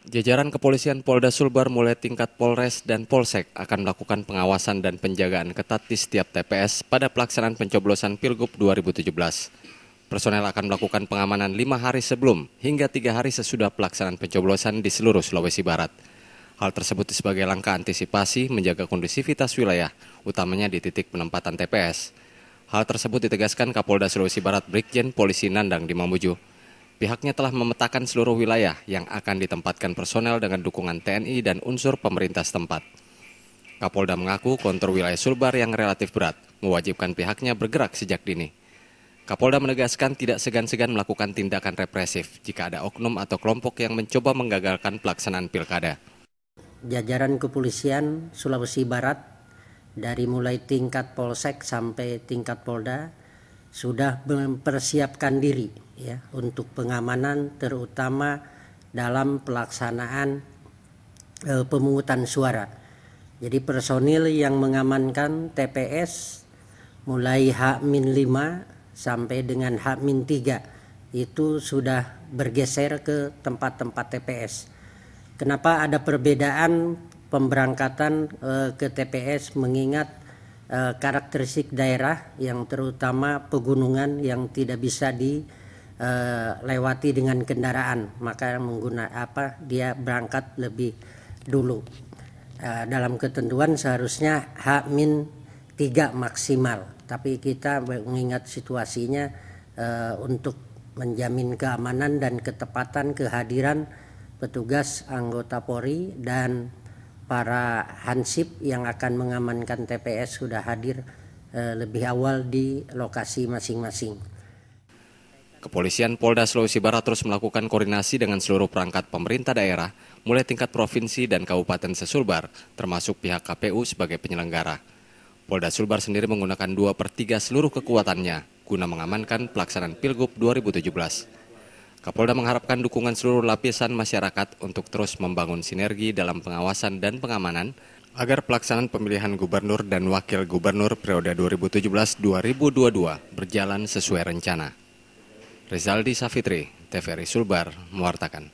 Jajaran kepolisian Polda Sulbar mulai tingkat Polres dan Polsek akan melakukan pengawasan dan penjagaan ketat di setiap TPS pada pelaksanaan pencoblosan Pilgub 2017. Personel akan melakukan pengamanan 5 hari sebelum hingga 3 hari sesudah pelaksanaan pencoblosan di seluruh Sulawesi Barat. Hal tersebut sebagai langkah antisipasi menjaga kondusivitas wilayah, utamanya di titik penempatan TPS. Hal tersebut ditegaskan Kapolda Sulawesi Barat Brigjen Polisi Nandang di Mamuju. Pihaknya telah memetakan seluruh wilayah yang akan ditempatkan personel dengan dukungan TNI dan unsur pemerintah setempat. Kapolda mengaku kontur wilayah Sulbar yang relatif berat, mewajibkan pihaknya bergerak sejak dini. Kapolda menegaskan tidak segan-segan melakukan tindakan represif jika ada oknum atau kelompok yang mencoba menggagalkan pelaksanaan pilkada. Jajaran kepolisian Sulawesi Barat dari mulai tingkat Polsek sampai tingkat Polda sudah mempersiapkan diri ya untuk pengamanan terutama dalam pelaksanaan pemungutan suara. Jadi personil yang mengamankan TPS mulai H-5 sampai dengan H-3 itu sudah bergeser ke tempat-tempat TPS. Kenapa ada perbedaan pemberangkatan ke TPS mengingat karakteristik daerah yang terutama pegunungan yang tidak bisa dilewati dengan kendaraan, maka dia berangkat lebih dulu. Dalam ketentuan seharusnya H-3 maksimal, tapi kita mengingat situasinya untuk menjamin keamanan dan ketepatan kehadiran petugas anggota Polri dan para hansip yang akan mengamankan TPS sudah hadir lebih awal di lokasi masing-masing. Kepolisian Polda Sulawesi Barat terus melakukan koordinasi dengan seluruh perangkat pemerintah daerah, mulai tingkat provinsi dan kabupaten sesulbar, termasuk pihak KPU sebagai penyelenggara. Polda Sulbar sendiri menggunakan 2/3 seluruh kekuatannya guna mengamankan pelaksanaan Pilgub 2017. Kapolda mengharapkan dukungan seluruh lapisan masyarakat untuk terus membangun sinergi dalam pengawasan dan pengamanan agar pelaksanaan pemilihan gubernur dan wakil gubernur periode 2017-2022 berjalan sesuai rencana. Rizaldi Safitri, TVRI Sulbar, mewartakan.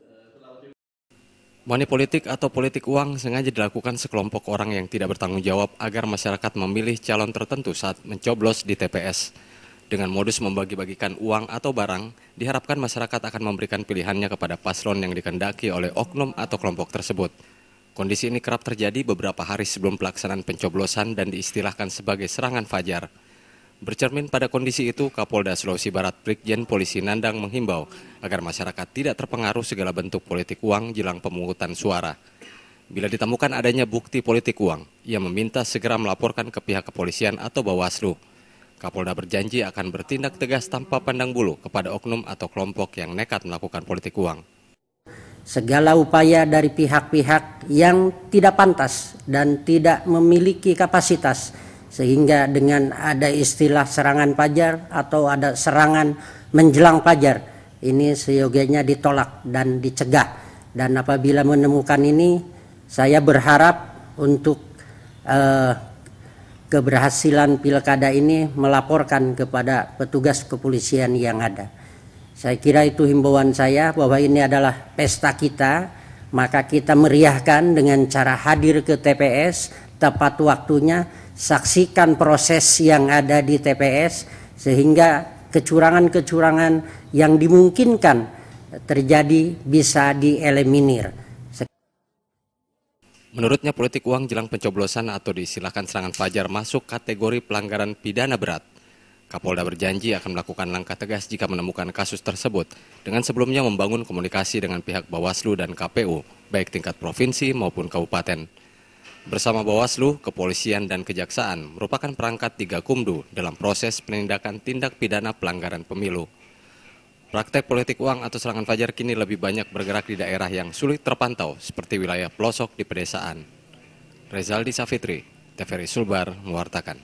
Money politik atau politik uang sengaja dilakukan sekelompok orang yang tidak bertanggung jawab agar masyarakat memilih calon tertentu saat mencoblos di TPS. Dengan modus membagi-bagikan uang atau barang, diharapkan masyarakat akan memberikan pilihannya kepada paslon yang dikehendaki oleh oknum atau kelompok tersebut. Kondisi ini kerap terjadi beberapa hari sebelum pelaksanaan pencoblosan dan diistilahkan sebagai serangan fajar. Bercermin pada kondisi itu, Kapolda Sulawesi Barat Brigjen Polisi Nandang menghimbau agar masyarakat tidak terpengaruh segala bentuk politik uang jelang pemungutan suara. Bila ditemukan adanya bukti politik uang, ia meminta segera melaporkan ke pihak kepolisian atau Bawaslu. Kapolda berjanji akan bertindak tegas tanpa pandang bulu kepada oknum atau kelompok yang nekat melakukan politik uang. Segala upaya dari pihak-pihak yang tidak pantas dan tidak memiliki kapasitas, sehingga dengan ada istilah serangan fajar atau ada serangan menjelang fajar, ini seyogianya ditolak dan dicegah. Dan apabila menemukan ini, saya berharap untuk keberhasilan pilkada ini melaporkan kepada petugas kepolisian yang ada. Saya kira itu himbauan saya bahwa ini adalah pesta kita, maka kita meriahkan dengan cara hadir ke TPS tepat waktunya, saksikan proses yang ada di TPS sehingga kecurangan-kecurangan yang dimungkinkan terjadi bisa dieliminir. Menurutnya politik uang jelang pencoblosan atau diistilahkan serangan fajar masuk kategori pelanggaran pidana berat. Kapolda berjanji akan melakukan langkah tegas jika menemukan kasus tersebut, dengan sebelumnya membangun komunikasi dengan pihak Bawaslu dan KPU, baik tingkat provinsi maupun kabupaten. Bersama Bawaslu, Kepolisian, dan Kejaksaan merupakan perangkat 3 Kumdu dalam proses penindakan tindak pidana pelanggaran pemilu. Praktek politik uang atau serangan fajar kini lebih banyak bergerak di daerah yang sulit terpantau seperti wilayah pelosok di pedesaan. Rizaldi Safitri, TVRI Sulbar, mewartakan.